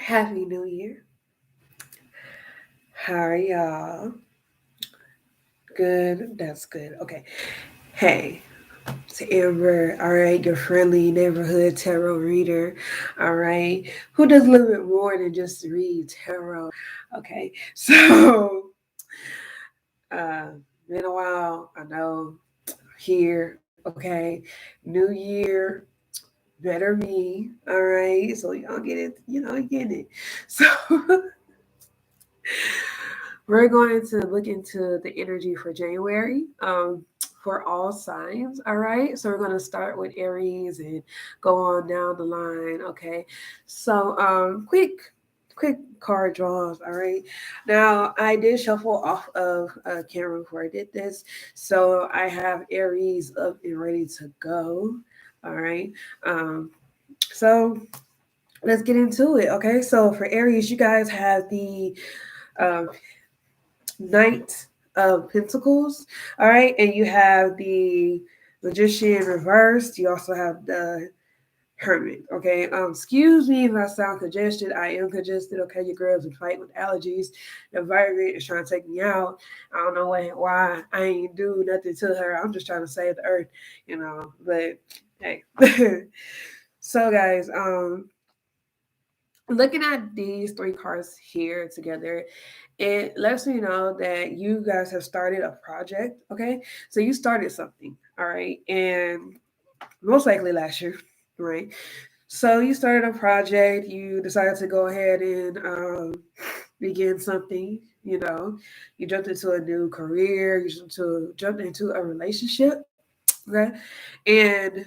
Happy New Year. How are y'all? Good. That's good. Okay. Hey, it's Amber. All right. Your friendly neighborhood tarot reader. All right. Who does a little bit more than just read tarot? Okay. So, uh, been a while. I know. Here. Okay. New year. Better me. All right. So, y'all get it. Get it. So, we're going to look into the energy for January for all signs. All right. So we're going to start with Aries and go on down the line. Okay. So quick card draws. All right. Now I did shuffle off of camera before I did this. So I have Aries up and ready to go. All right. Um, so let's get into it. Okay. So for Aries, you guys have the um, Knight of Pentacles. All right. And you have the Magician reversed. You also have the Hermit. Okay. Excuse me if I sound congested. I am congested. Okay. Your girl's been fighting with allergies. The environment is trying to take me out. I don't know why I ain't do nothing to her. I'm just trying to save the earth, But hey. So guys, looking at these three cards here together, it lets me know that you guys have started a project. Okay. So you started something. All right. And most likely last year. Right. So you started a project, you decided to go ahead and begin something, you jumped into a new career, jumped into a relationship. Okay. And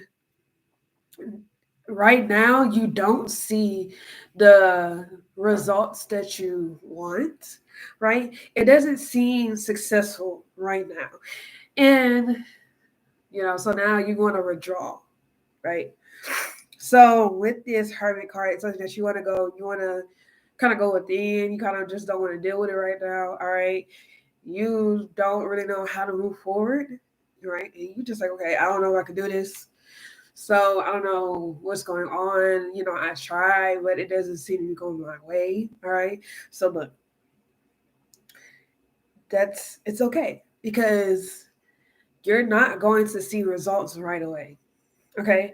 right now you don't see the results that you want, right? It doesn't seem successful right now. And, so now you want to withdraw, right? So with this Hermit card, it's something that you want to kind of go within. You kind of just don't want to deal with it right now, all right? You don't really know how to move forward, right? And you just like, okay, I don't know if I can do this. So I don't know what's going on. I try, but it doesn't seem to be going my way. All right. So look, it's okay because you're not going to see results right away. Okay.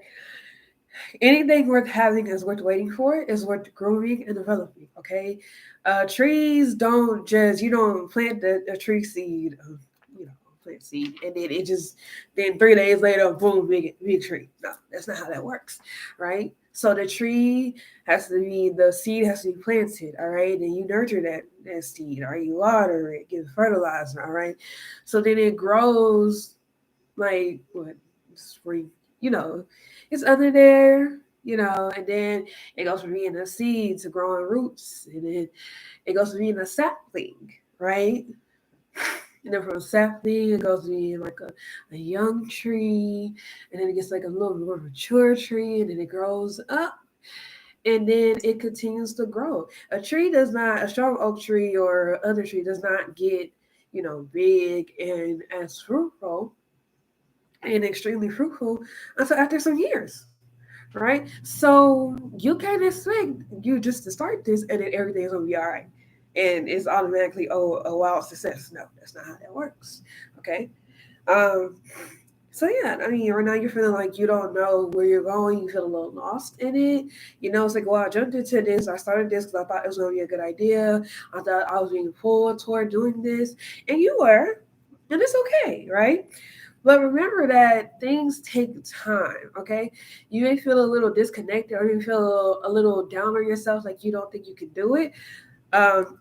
Anything worth having is worth waiting for, is worth growing and developing. Okay. Trees don't just, you don't plant the tree seed, you know, plant seed, and then then 3 days later, boom, big tree. No, that's not how that works. Right. So the seed has to be planted. All right. Then you nurture that seed, or you water it, give fertilizer. All right. So then it grows like what spring, you know, it's under there, and then it goes from being a seed to growing roots, and then it goes from being a sapling, right? And then from a sapling, it goes to being like a young tree, and then it gets like a little more mature tree, and then it grows up, and then it continues to grow. A strong oak tree or other tree does not get, big and as fruitful and extremely fruitful until after some years, right? So you can't expect you just to start this and then everything's gonna be all right, and it's automatically a wild success. No, that's not how that works. Okay. Um. So yeah, I mean, right now you're feeling like you don't know where you're going. You feel a little lost in it. It's like, well, I jumped into this. I started this because I thought it was going to be a good idea. I thought I was being pulled toward doing this, and you were, and it's okay, right? But remember that things take time, okay? You may feel a little disconnected or you feel a little down on yourself, like you don't think you can do it.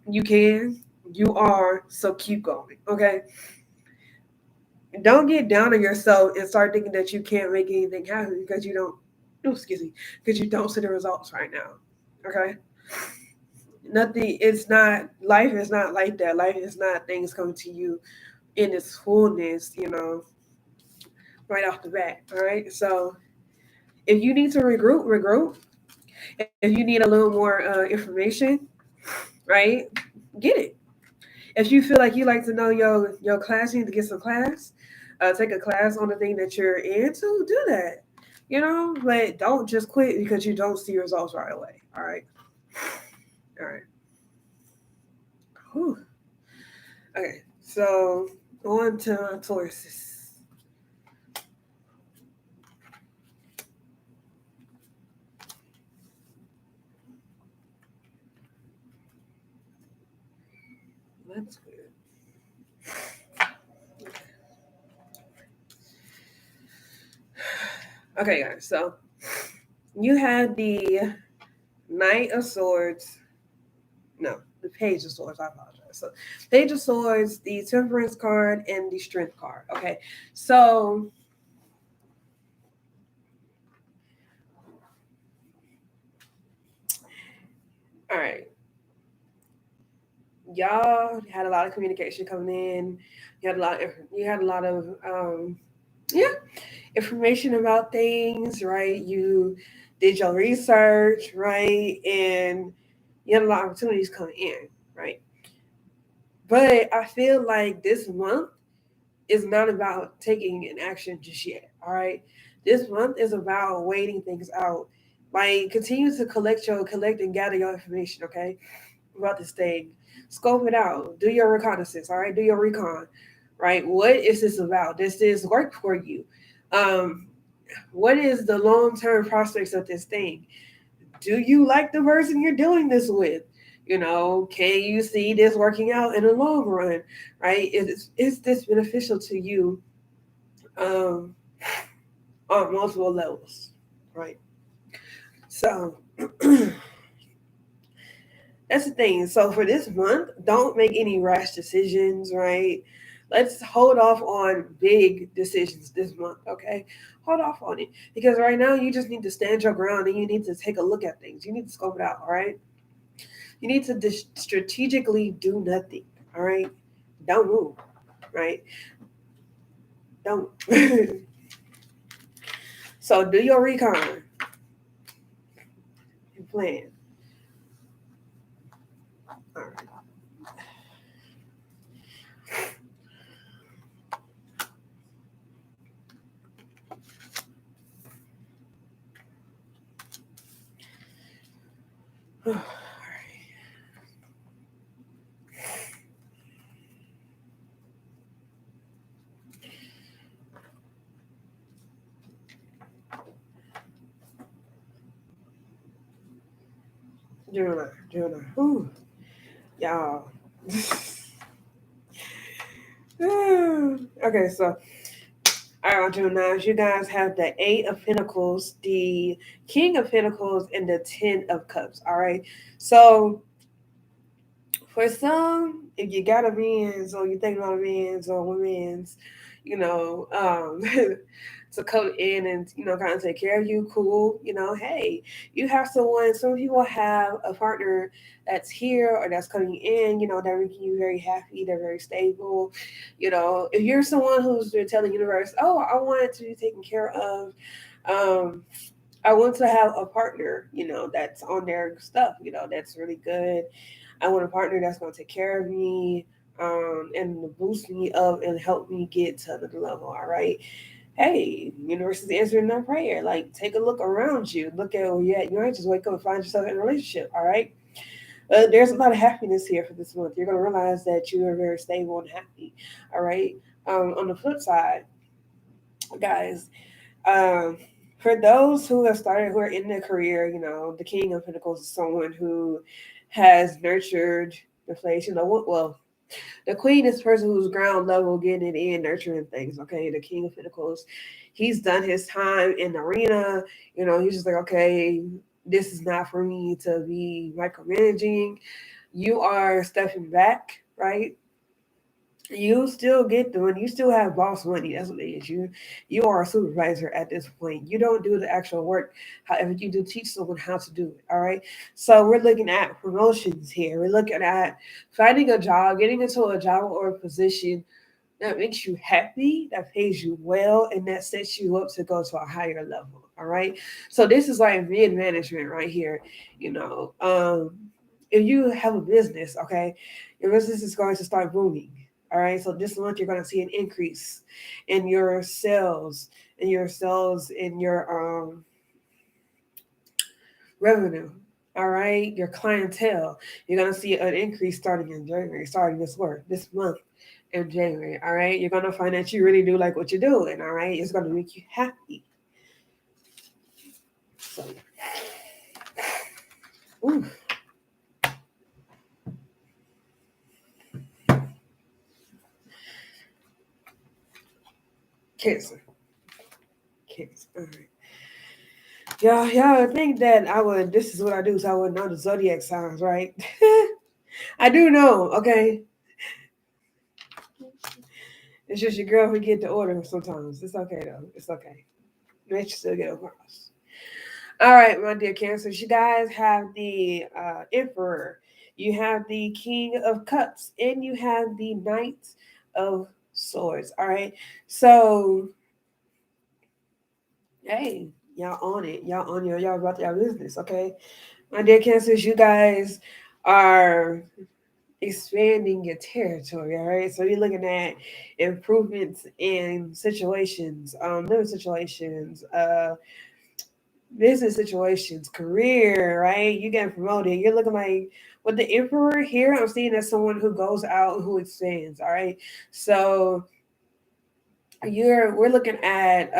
You can, you are, so keep going, okay? Don't get down on yourself and start thinking that you can't make anything happen because you don't, oh, excuse me, because you don't see the results right now, okay? Nothing, it's not, life is not like that. Life is not things come to you in its fullness, right off the bat, all right? So, if you need to regroup. If you need a little more information, right, get it. If you feel like you like to know your class, you need to get some class. Take a class on the thing that you're into. Do that, but don't just quit because you don't see results right away. All right. All right. Whew. Okay. So on to Tauruses. That's good. Okay, guys. So you had the Knight of Swords. No, the Page of Swords. I apologize. So, Page of Swords, the Temperance card, and the Strength card. Okay. So, all right. Y'all had a lot of communication coming in. You had a lot of yeah, information about things, right? You did your research, right? And you had a lot of opportunities coming in, right? But I feel like this month is not about taking an action just yet. All right. This month is about waiting things out. Like continue to collect and gather your information, okay, about this thing. Scope it out. Do your reconnaissance, all right? Do your recon. Right? What is this about? Does this work for you? Um, what is the long-term prospects of this thing? Do you like the person you're doing this with? Can you see this working out in the long run? Right? Is this beneficial to you um, on multiple levels? Right. So that's the thing. So for this month, don't make any rash decisions, right? Let's hold off on big decisions this month, okay? Hold off on it. Because right now you just need to stand your ground and you need to take a look at things. You need to scope it out, all right? You need to strategically do nothing, all right? Don't move, right? Don't. So do your recon and plan. All right. All right. Gemini. Ooh, y'all. Okay, so all right, Gemini, you guys have the Eight of Pentacles, the King of Pentacles, and the Ten of Cups. All right, so for some, if you got a man's or you think about a man's or women's, you know, um, to come in and kind of take care of you, cool. Hey, you have someone. Some people have a partner that's here or that's coming in. They're making you very happy. They're very stable. If you're someone who's been telling the universe, oh, I want to be taken care of. Um, I want to have a partner, that's on their stuff, that's really good. I want a partner that's going to take care of me and boost me up and help me get to another level. All right. Hey, universe is answering that prayer. Like, take a look around you. Look at where you're at. You might just wake up and find yourself in a relationship. All right. There's a lot of happiness here for this month. You're going to realize that you are very stable and happy. All right. On the flip side, guys, um, for those who have started, who are in their career, the King of Pentacles is someone who has nurtured the place. Well, the Queen is the person who's ground level, getting it in, nurturing things. Okay, the King of Pentacles, he's done his time in the arena. He's just like, okay, this is not for me to be micromanaging. You are stepping back, right? You still get the money. You still have boss money. That's what it is. You are a supervisor at this point. You don't do the actual work. However, you do teach someone how to do it. All right. So we're looking at promotions here. We're looking at finding a job, getting into a job or a position that makes you happy, that pays you well, and that sets you up to go to a higher level. All right. So this is like mid management right here. If you have a business, okay, your business is going to start booming. All right. So this month you're going to see an increase in your sales, in your revenue. All right, your clientele. You're gonna see an increase starting in January, starting this month in January. All right, you're gonna find that you really do like what you're doing. All right, it's gonna make you happy. So, ooh. Cancer. Cancer. All right. Y'all would think that I would. This is what I do, so I would know the zodiac signs, right? I do know. Okay, it's just your girl forget the order sometimes. It's okay though. It's okay. Let you still get across. All right, my dear Cancers, you guys have the Emperor, you have the King of Cups, and you have the Knight of Swords. All right, so hey, y'all on it. Y'all about y'all business. Okay, my dear Cancers, you guys are expanding your territory. All right, so you're looking at improvements in situations, living situations, business situations, career, right? You get promoted. You're looking like with the Emperor here, I'm seeing as someone who goes out, who expands. All right. So we're looking at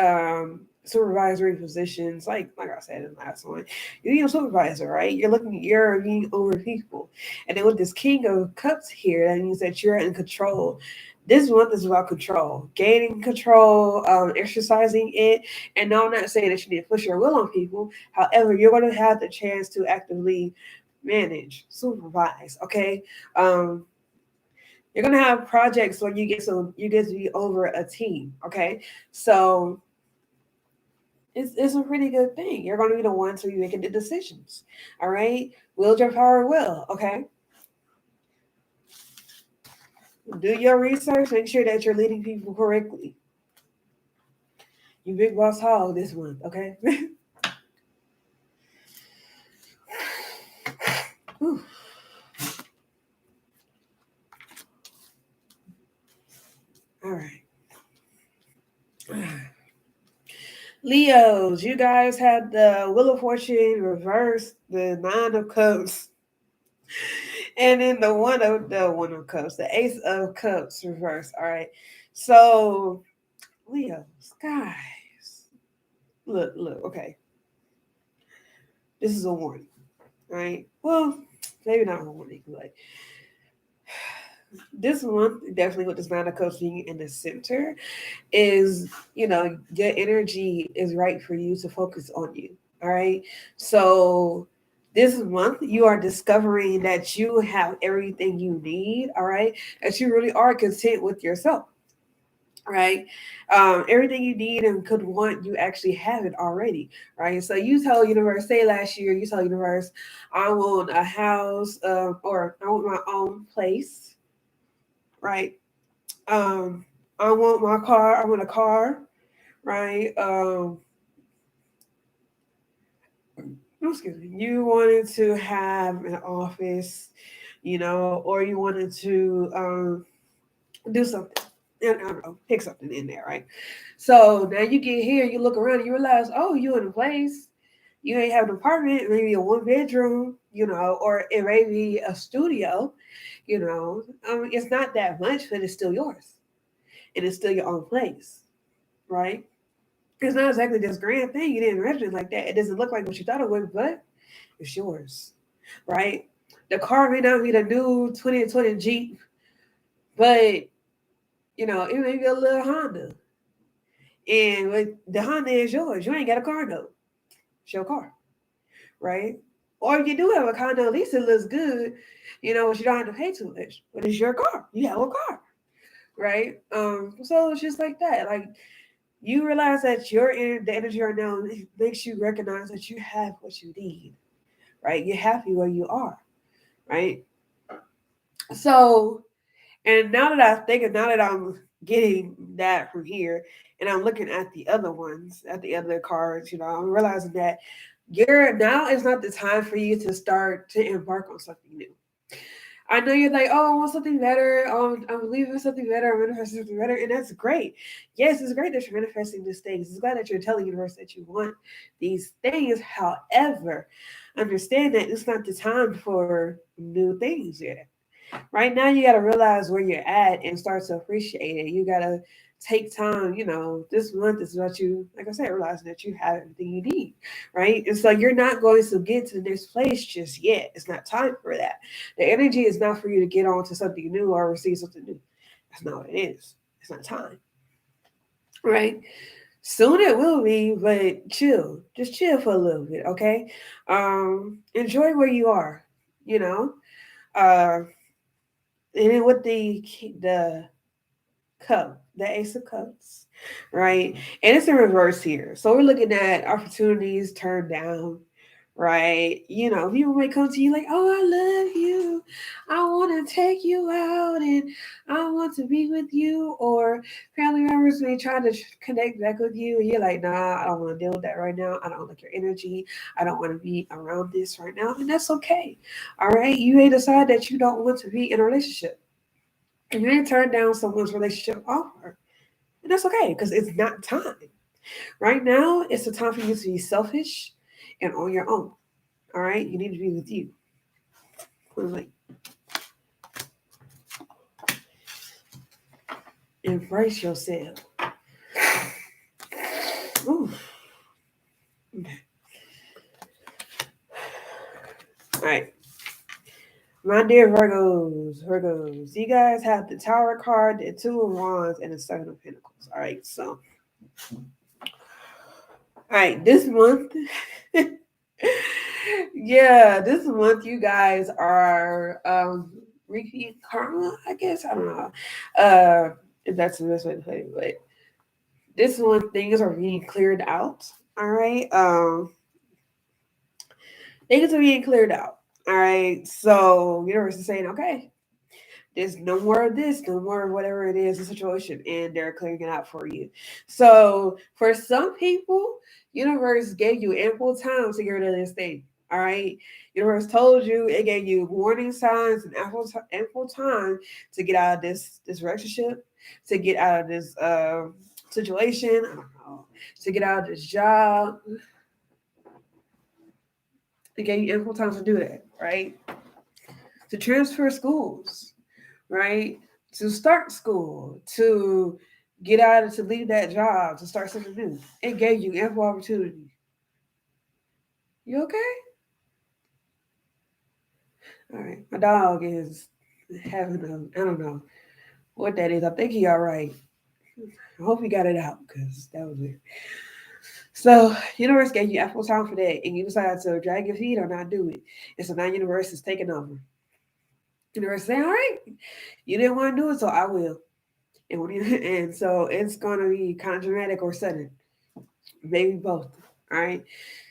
supervisory positions, like I said in the last one. You're being a supervisor, right? You're being over people. And then with this King of Cups here, that means that you're in control. This month is about control, gaining control, exercising it. And no, I'm not saying that you need to push your will on people. However, you're going to have the chance to actively manage, supervise. Okay, you're gonna have projects where you get to be over a team. Okay, so it's a pretty good thing. You're gonna be the ones who are making the decisions. All right, wield your power well. Okay, do your research. Make sure that you're leading people correctly. You big boss hog this month. Okay. Whew. All right. Leos, you guys had the Wheel of Fortune reversed, the Nine of Cups, and then the One of Cups, the Ace of Cups reversed. All right. So Leos, guys, look. Okay, this is a warning. All right. Well, maybe not a warning, but this month, definitely with this Nine of Cups being in the center, is your energy is right for you to focus on you. All right. So this month you are discovering that you have everything you need. All right, that you really are content with yourself. Right, everything you need and could want, you actually have it already. Right, so you tell universe, say last year you tell universe, I want a house, or I want my own place. Right, um I want my car, I want a car. Right, excuse me, you wanted to have an office, or you wanted to do something. And I don't know, pick something in there, right? So now you get here, you look around, and you realize, oh, you in a place. You ain't have an apartment, maybe a one bedroom, or it may be a studio, it's not that much, but it's still yours. And it's still your own place, right? It's not exactly this grand thing. You didn't imagine it like that. It doesn't look like what you thought it would, but it's yours, right? The car may not be the new 2020 Jeep, but it may be a little Honda. And the Honda is yours. You ain't got a car note. It's your car, right? Or if you do have a car note, at least it looks good, but you don't have to pay too much. But it's your car. You have a car, right? So it's just like that. Like you realize that the energy right now makes you recognize that you have what you need, right? You're happy where you are, right? So, and now that I'm getting that from here, and I'm looking at the other ones, at the other cards, I'm realizing that now is not the time for you to start to embark on something new. I know you're like, oh, I want something better. I'm believing in something better. I'm manifesting something better. And that's great. Yes, it's great that you're manifesting these things. It's glad that you're telling the universe that you want these things. However, understand that it's not the time for new things yet. Right now, you got to realize where you're at and start to appreciate it. You got to take time. This month is about you, like I said, realizing that you have everything you need, right? And so you're not going to get to the next place just yet. It's not time for that. The energy is not for you to get on to something new or receive something new. That's not what it is. It's not time, right? Soon it will be, but chill. Just chill for a little bit, okay? Enjoy where you are, you know. Uh, and then with the cup, the Ace of Cups, right? And it's in reverse here. So we're looking at opportunities turned down, right? People may come to you like, oh, I love you. I want to take you out and I want to be with you. Or family members may try to connect back with you. And you're like, nah, I don't want to deal with that right now. I don't like your energy. I don't want to be around this right now. And that's okay. All right. You may decide that you don't want to be in a relationship. And you may turn down someone's relationship offer. And that's okay because it's not time. Right now, it's the time for you to be selfish and on your own. All right? You need to be with you. Like, embrace yourself. Ooh. Okay. All right. My dear Virgos, you guys have the Tower card, the Two of Wands, and the Seven of Pentacles. All right, so, all right, this month, yeah, this month you guys are repeat karma, I guess. I don't know if that's the best way to put it, but this one things are being cleared out. All right, things are being cleared out. All right, so universe is saying, okay, there's no more of this, no more of whatever it is, the situation, and they're clearing it out for you. So for some people, universe gave you ample time to get rid of this thing. All right, universe told you, it gave you warning signs and ample time to get out of this relationship, to get out of this situation. I don't know, to get out of this job. It gave you ample time to do that, right? To transfer schools, right? To start school, to get out and to leave that job, to start something new. It gave you ample opportunity. You okay? All right. My dog is having I don't know what that is. I think he all right. I hope he got it out because that was weird. So, universe gave you ample time for that, and you decided to drag your feet or not do it. And so now universe is taking over. Universe saying, all right, you didn't want to do it, so I will. And so it's gonna be kind of dramatic or sudden, maybe both. All right.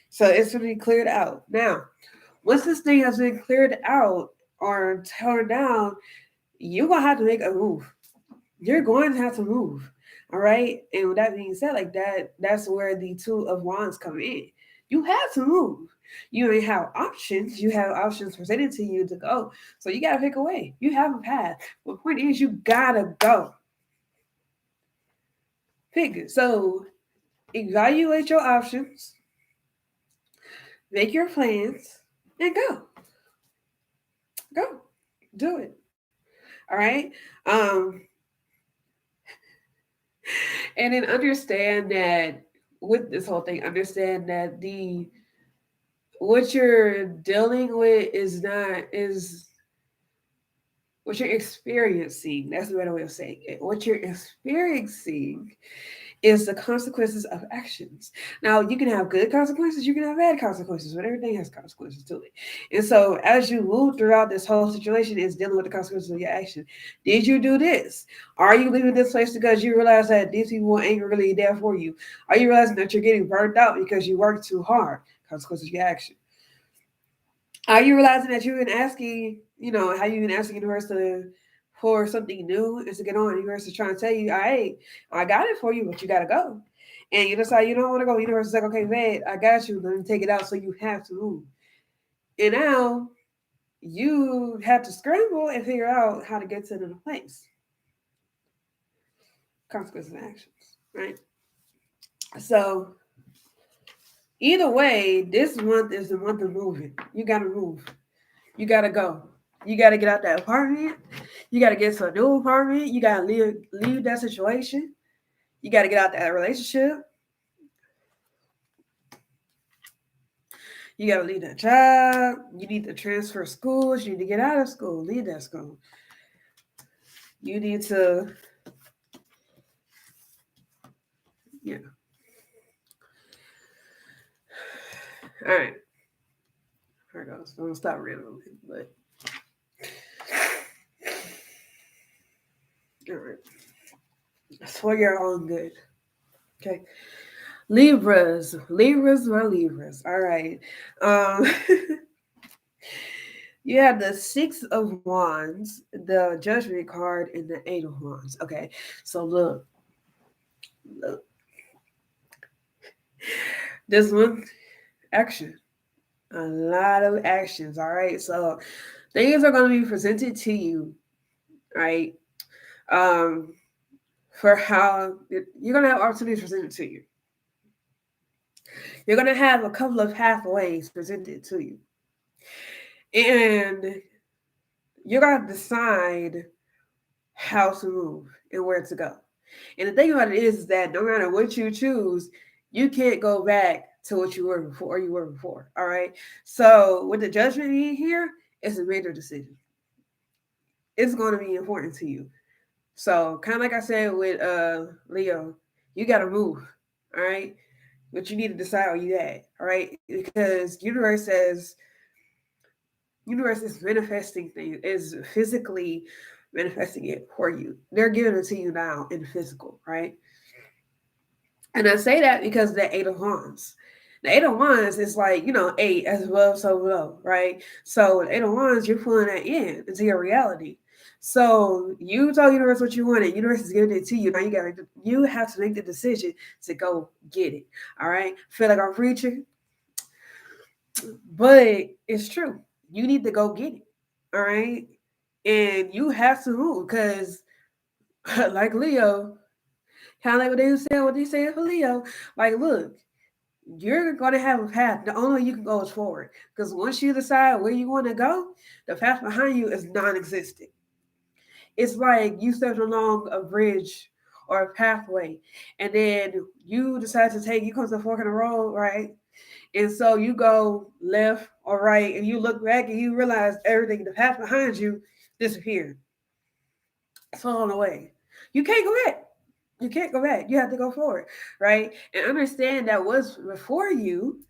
So it's gonna be cleared out. Now, once this thing has been cleared out or torn down, you're gonna have to make a move. You're going to have to move. All right. And with that being said, like that, that's where the Two of Wands come in. You have to move. You may have options. You have options presented to you to go. So you gotta pick a way. You have a path. But the point is, you gotta go. Pick it. So evaluate your options, make your plans, and go. Go. Do it. All right. And then understand that with this whole thing, understand that the what you're dealing with is what you're experiencing. That's the better way of saying it. What you're experiencing is the consequences of actions. Now, you can have good consequences, you can have bad consequences, but everything has consequences to it. And so, as you move throughout this whole situation, is dealing with the consequences of your action. Did you do this? Are you leaving this place because you realize that these people ain't really there for you? Are you realizing that you're getting burned out because you worked too hard? Consequences of your action. Are you realizing that you've been asking, how you've been asking the universe for something new is to get on? The universe is trying to tell you, I got it for you, but you got to go. And you decide you don't want to go. The universe is like, okay, man, I got you. Let me take it out so you have to move. And now you have to scramble and figure out how to get to the place. Consequences and actions, right? So either way, this month is the month of moving. You gotta move. You gotta go. You gotta get out that apartment. You gotta get to a new apartment. You gotta leave that situation. You gotta get out that relationship. You gotta leave that job. You need to transfer schools. You need to get out of school. Leave that school. You need to, yeah. All right. Here it goes. I'm gonna stop randomly, but all right. It's for your own good. Okay. Libras. Libras are Libras. All right. Um You have the Six of Wands, the Judgment card, and the Eight of Wands. Okay, so look, this one, action, a lot of actions. All right, so things are going to be presented to you, right? Um, for how you're going to have opportunities presented to you. You're going to have a couple of pathways presented to you, and you're going to decide how to move and where to go. And the thing about it is that no matter what you choose, you can't go back to what you were before. All right. So with the judgment being here, it's a major decision. It's going to be important to you. So kind of like I said with Leo, you got to move. All right. But you need to decide where you at. All right. Because universe is manifesting things, is physically manifesting it for you. They're giving it to you now in physical, right? And I say that because the Eight of Wands. The Eight of Wands is like, eight as above, so below, right? So the Eight of Wands, you're pulling that in into your reality. So you tell universe what you wanted. Universe is giving it to you. Now you have to make the decision to go get it. All right. Feel like I'm preaching, but it's true. You need to go get it. All right. And you have to move because, like Leo, kind of like what they say for Leo. Like, look, you're going to have a path. The only way you can go is forward. Because once you decide where you want to go, the path behind you is non existent. It's like you stepped along a bridge or a pathway, and then you decide you come to the fork in the road, right? And so you go left or right, and you look back and you realize everything, the path behind you disappeared. It's falling away. You can't go back. You can't go back. You have to go forward, right? And understand that what's before you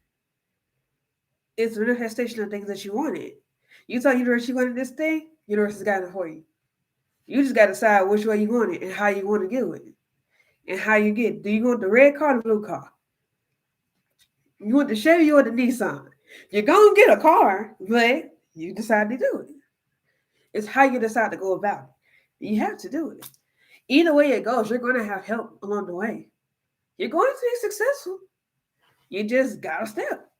is a manifestation of things that you wanted. You tell universe you wanted this thing, universe has got it for you. You just got to decide which way you want it and how you want to get with it. And how you get it. Do you want the red car or the blue car? You want the Chevy or the Nissan? You're going to get a car, but you decide to do it. It's how you decide to go about it. You have to do it. Either way it goes, you're going to have help along the way. You're going to be successful. You just got to step.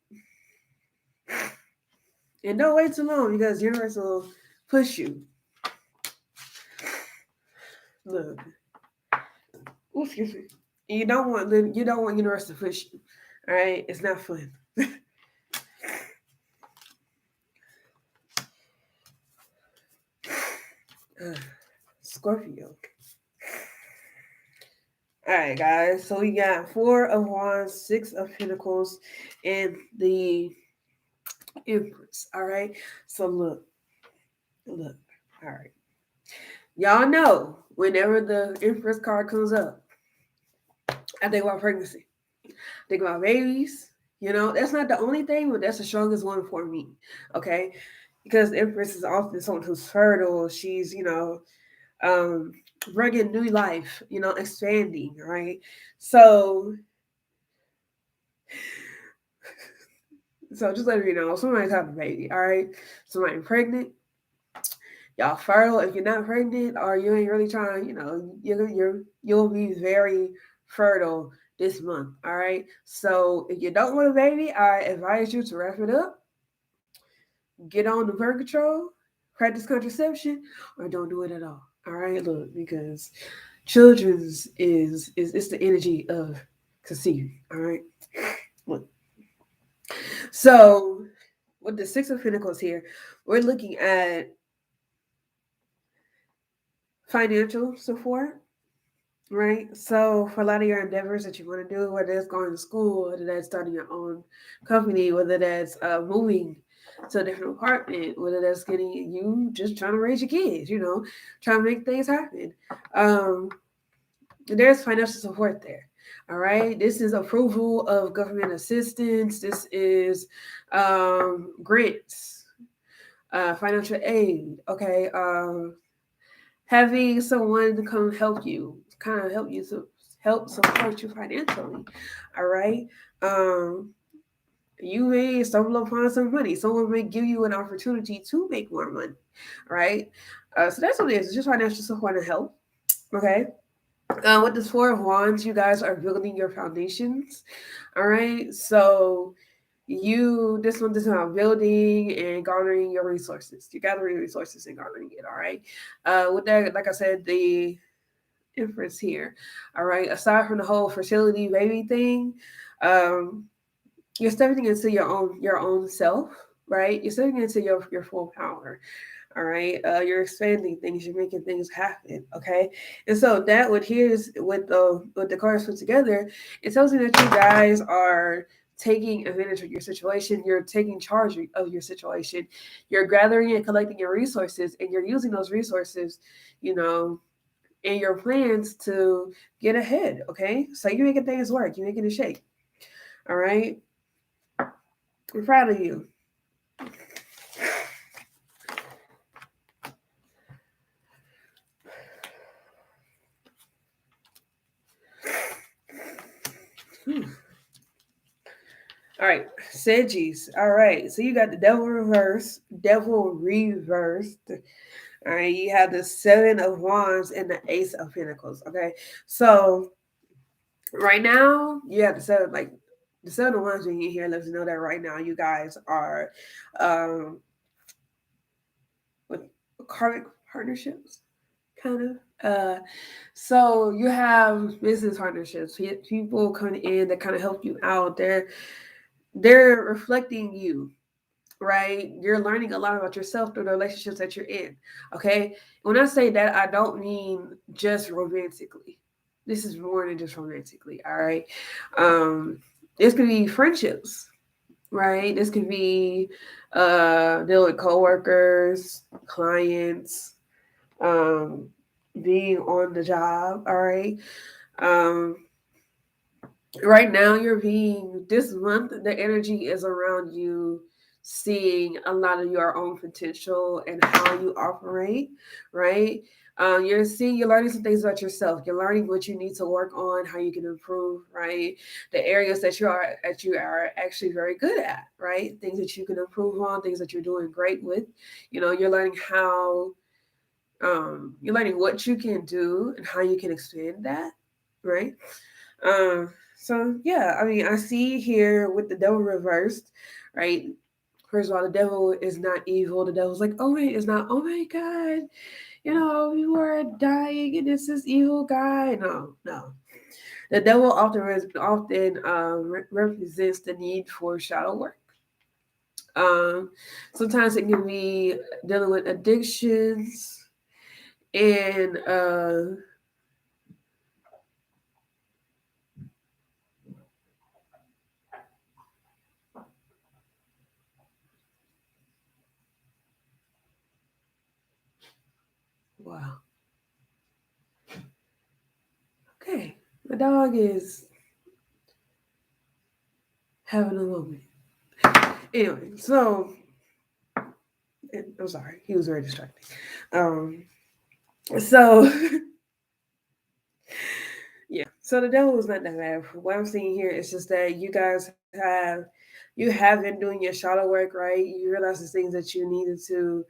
And don't wait too long because universe will push you. Look. Ooh, excuse me. You don't want universe to push you. All right? It's not fun. Scorpio. All right, guys. So we got Four of Wands, Six of Pentacles, and the Empress. All right. So look. All right. Y'all know whenever the Empress card comes up, I think about pregnancy. I think about babies. That's not the only thing, but that's the strongest one for me. Okay. Because the Empress is often someone who's fertile. She's, bringing new life, expanding, right? So just let me know. Somebody's having a baby, all right? Somebody pregnant, y'all fertile. If you're not pregnant or you ain't really trying, you'll be very fertile this month, all right? So if you don't want a baby, I advise you to wrap it up get on the birth control, practice contraception, or don't do it at all. All right, look, because children's is it's the energy of conceiving. All right, look. So with the Six of Pentacles here, we're looking at financial support, right? So for a lot of your endeavors that you want to do, whether it's going to school, whether that's starting your own company, whether that's moving to a different apartment, whether that's getting you just trying to raise your kids, trying to make things happen. There's financial support there. All right. This is approval of government assistance. This is grants, financial aid. Okay. Having someone to come help you, kind of help you to help support you financially. All right. You may stumble upon some money. Someone may give you an opportunity to make more money. Right. So that's what it is. It's just financial support and help. Okay. With this Four of Wands, you guys are building your foundations. All right. So this one is about building and garnering your resources. You're gathering resources and garnering it. All right. With that, like I said, the inference here. All right. Aside from the whole fertility baby thing, you're stepping into your own self. Right. You're stepping into your full power. All right. You're expanding things. You're making things happen. Okay. And so that with the cards put together, it tells me that you guys are taking advantage of your situation. You're taking charge of your situation. You're gathering and collecting your resources, and you're using those resources, in your plans to get ahead. Okay. So you're making things work. You're making it shake. All right. I'm proud of you. All right, Sedgies. All right, so you got the devil reversed. All right, you have the Seven of Wands and the Ace of Pentacles. Okay, so right now you have the Seven of Wands being here lets you know that right now you guys are with karmic partnerships, kind of. So you have business partnerships, people coming in that kind of help you out. They're reflecting you, right? You're learning a lot about yourself through the relationships that you're in. Okay. When I say that, I don't mean just romantically. This is more than just romantically. All right. This could be friendships, right? This could be dealing with coworkers, clients, being on the job. All right. Um, right now this month the energy is around you seeing a lot of your own potential and how you operate, right? You're learning some things about yourself. You're learning what you need to work on, how you can improve, right? The areas that you are actually very good at, right? Things that you can improve on, things that you're doing great with. You're learning you're learning what you can do and how you can expand that, right? So yeah, I mean, I see here with the devil reversed, right? First of all, the devil is not evil. The devil's like, it's not, oh my God, you are dying and it's this evil guy. No, no. The devil often represents the need for shadow work. Sometimes it can be dealing with addictions and wow. Okay, the dog is having a moment. Anyway, so I'm sorry, he was very distracting. So yeah, so the devil was not that bad. What I'm seeing here is just that you have been doing your shadow work, right? You realize the things that you needed to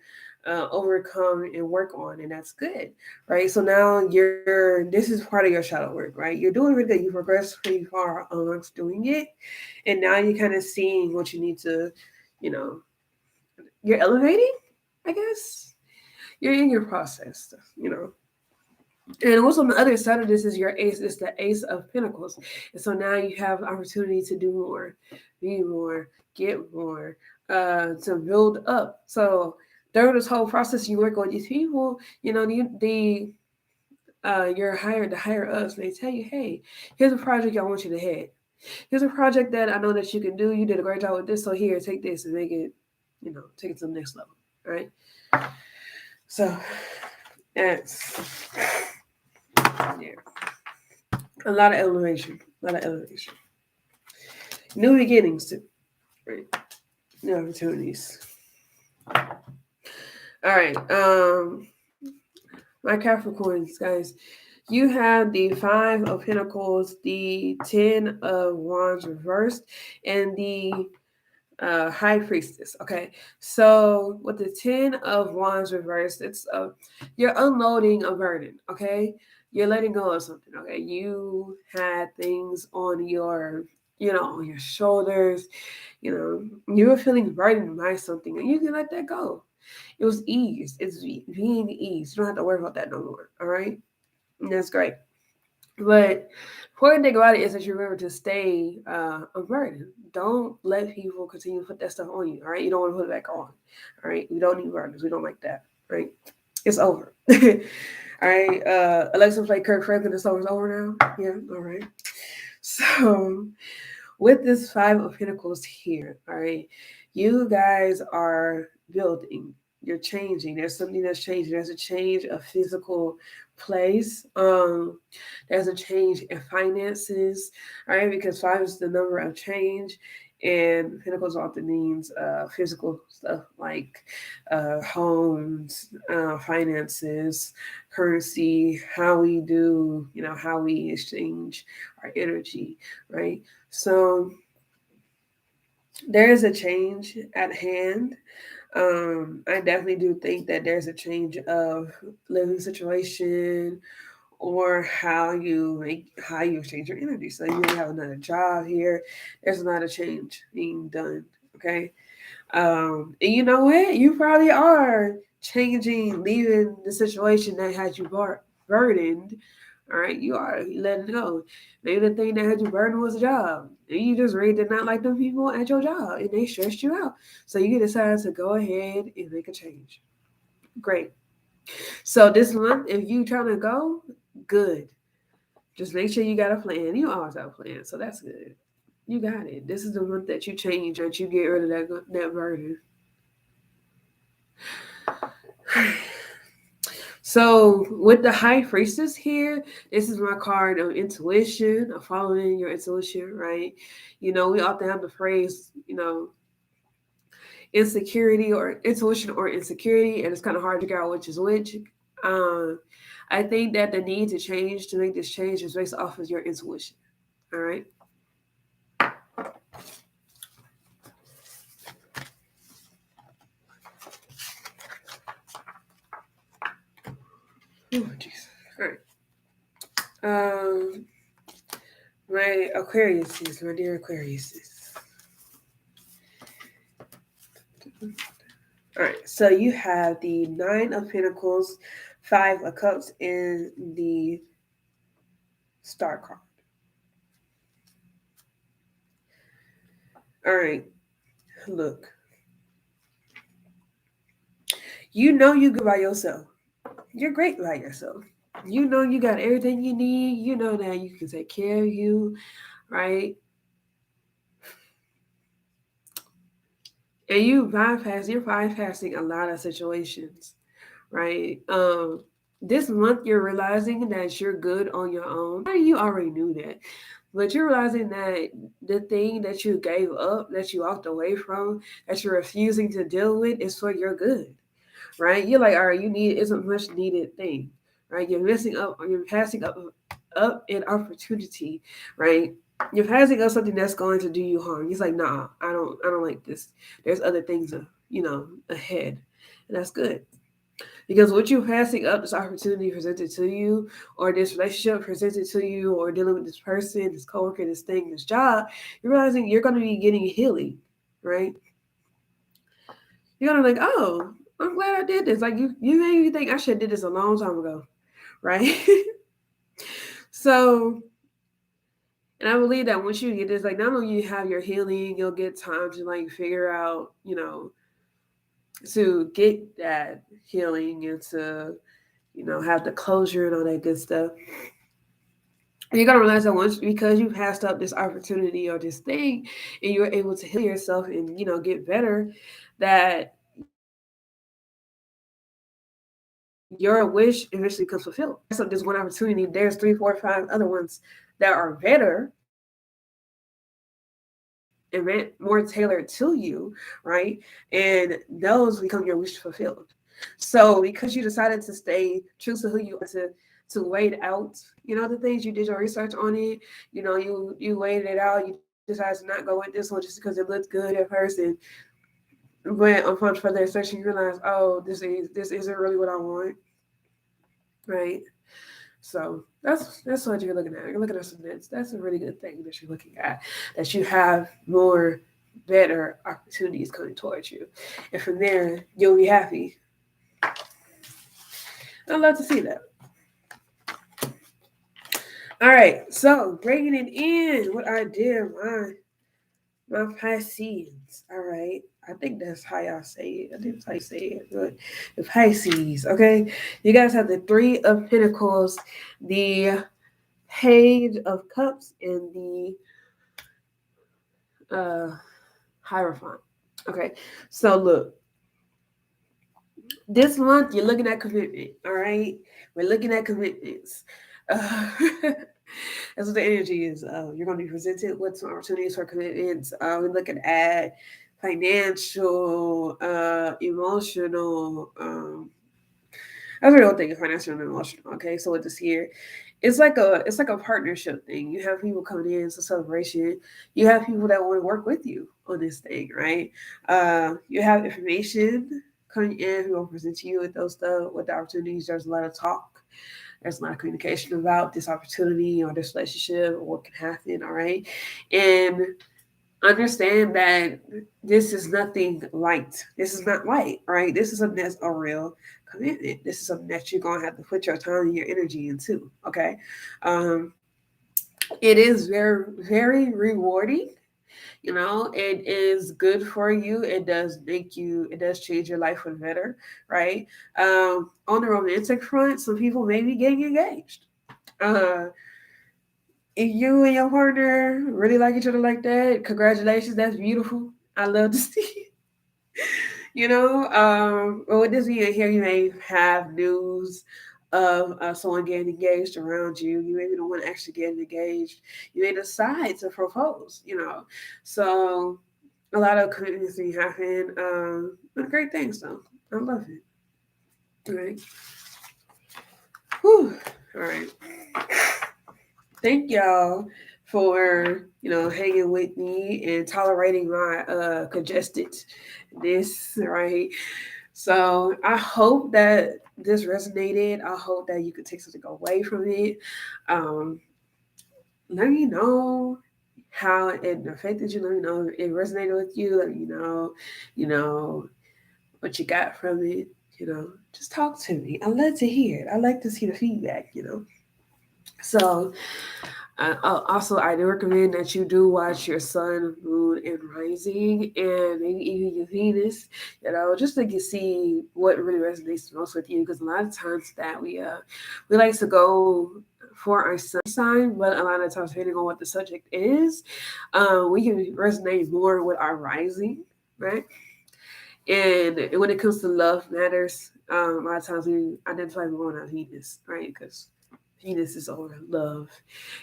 overcome and work on, and that's good, right? So now this is part of your shadow work, right? You're doing really good. You progressed pretty far amongst doing it, and now you're kind of seeing what you need to, you know, you're elevating, I guess. You're in your process, you know. And what's on the other side of this is your ace. It's the Ace of Pentacles. And so now you have opportunity to do more, be more, get more, to build up. So during this whole process, you work with these people, you know, the the higher ups, they tell you, hey, here's a project I want you to head. Here's a project that I know that you can do. You did a great job with this, so here, take this and make it, you know, take it to the next level, right? So that's yeah, a lot of elevation, new beginnings too, right? New opportunities. All right, my Capricorns, guys. You have the Five of Pentacles, the Ten of Wands reversed, and the High Priestess. Okay, so with the Ten of Wands reversed, it's you're unloading a burden. Okay, you're letting go of something. Okay, you had things on your, you know, on your shoulders. You know, you were feeling burdened by something, and you can let that go. It was ease. It's being ease. You don't have to worry about that no more. All right, and that's great. But important thing about it is that you remember to stay unburdened. Don't let people continue to put that stuff on you. All right, you don't want to put it back on. All right, we don't need burdens. We don't like that. Right, it's over. All right, Alexa play Kirk Franklin. The song is over now. Yeah, all right. So with this Five of Pentacles here, all right, you guys are building. You're changing. There's something that's changing. There's a change of physical place. There's a change in finances, all right, because five is the number of change, and Pentacles often means physical stuff like homes, finances, currency, how we do, you know, how we exchange our energy, right? So there is a change at hand. I definitely do think that there's a change of living situation or how you exchange your energy. So you may have another job here. There's not a change being done. Okay. And you know what? You probably are changing, leaving the situation that had you burdened. All right, you are letting it go. Maybe the thing that had you burdened was a job, and you just really did not like them people at your job, and they stressed you out. So you decided to go ahead and make a change. Great. So this month, if you trying to go, good. Just make sure you got a plan. You always have a plan, so that's good. You got it. This is the month that you change, that you get rid of that burden. So with the High Priestess here, this is my card of intuition, of following your intuition, right? You know, we often have the phrase, you know, insecurity or intuition or insecurity, and it's kind of hard to figure out which is which. Um, I think that the need to change, to make this change, is based off of your intuition. All right. Oh, jeez. All right. My Aquariuses, my dear Aquariuses. All right. So you have the Nine of Pentacles, Five of Cups, and the Star card. All right. Look. You know you good by yourself. You're great by yourself. You know you got everything you need. You know that you can take care of you, right? And you're bypassing a lot of situations, right? This month you're realizing that you're good on your own. You already knew that. But you're realizing that the thing that you gave up, that you walked away from, that you're refusing to deal with is for your good, right? You're like, all right, it's a much needed thing, right? You're passing up an opportunity, right? You're passing up something that's going to do you harm. He's like, nah, I don't like this. There's other things, ahead, and that's good. Because what you're passing up, this opportunity presented to you, or this relationship presented to you, or dealing with this person, this coworker, this thing, this job, you're realizing you're going to be getting healing, right? You're gonna be like, oh, I'm glad I did this. Like you made me think I should have did this a long time ago, right? So, and I believe that once you get this, like not only you have your healing, you'll get time to like figure out, to get that healing and to, have the closure and all that good stuff. And you're gonna realize that once because you passed up this opportunity or this thing and you're able to heal yourself and get better, that your wish eventually comes fulfilled. So there's one opportunity, there's 3, 4, 5 other ones that are better and more tailored to you, right? And those become your wish fulfilled. So because you decided to stay true to who you are, to wait out, the things you did your research on it, you waited it out, you decided to not go with this one just because it looked good at first, and went upon further research and you realize, oh, this isn't really what I want, right? So that's what you're looking at. You're looking at some events. That's a really good thing that you're looking at. That you have more better opportunities coming towards you, and from there you'll be happy. I'd love to see that. All right, so bringing it in, what I did, my Pisces. All right, I think that's how y'all say it. I think that's how you say it. But the Pisces, okay, you guys have the Three of Pentacles, the Page of Cups, and the Hierophant. Okay, so look, this month you're looking at commitment. All right, we're looking at commitments. That's what the energy is. You're going to be presented with some opportunities for commitments. We're looking at financial, emotional. That's the real thing, financial and emotional. Okay, so with this here, it's like a partnership thing. You have people coming in, it's a celebration. You have people that want to work with you on this thing, right? You have information coming in who will present you with those stuff, with the opportunities. There's a lot of talk. There's a lot of communication about this opportunity or this relationship or what can happen, all right? And understand that this is nothing light. This is not light, right? This is that's a real commitment. This is something that you're gonna have to put your time and your energy into. Okay, um, it is very very rewarding. It is good for you. It does it does change your life for the better, right? On the romantic front, some people may be getting engaged. Uh, if you and your partner really like each other like that, congratulations. That's beautiful. I love to see it. But with this being here, you may have news of someone getting engaged around you. You may be the one actually getting engaged. You may decide to propose, So a lot of commitments may happen. But great things, though. I love it. All right. Whew. All right. Thank y'all for hanging with me and tolerating my congested right. So I hope that this resonated. I hope that you could take something away from it. Let me know how it affected you. Let me know if it resonated with you. Let me know, what you got from it. Just talk to me. I love to hear it. I like to see the feedback. So also, I do recommend that you do watch your sun, moon, and rising, and maybe even your Venus, just so you can see what really resonates the most with you. Because a lot of times that we like to go for our sun sign, but a lot of times depending on what the subject is, we can resonate more with our rising, right? And when it comes to love matters, a lot of times we identify more on our Venus, right? Because Venus is over love.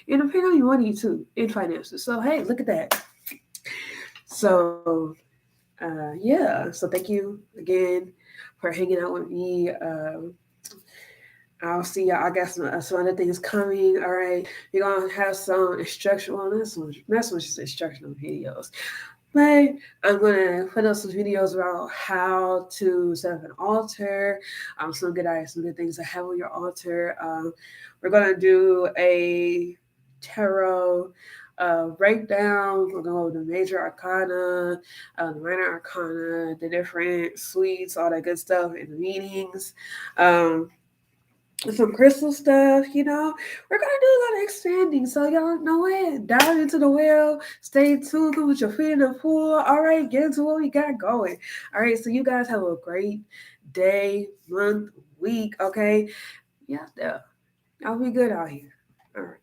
And apparently money too, and finances. So hey, look at that. So yeah. So thank you again for hanging out with me. I'll see y'all. I got some other things coming. All right. You're gonna have some instructional on this one. That's just instructional videos. But I'm gonna put up some videos about how to set up an altar. Some good ideas, some good things to have on your altar. We're gonna do a tarot breakdown. We're going over the major arcana, the minor arcana, the different suites, all that good stuff, and the meanings. Some crystal stuff, we're gonna do a lot of expanding. So y'all know it. Dive into the well, stay tuned with your feet in the pool. All right, get into what we got going. All right, so you guys have a great day, month, week, okay? Yeah, I'll be good out here. All right.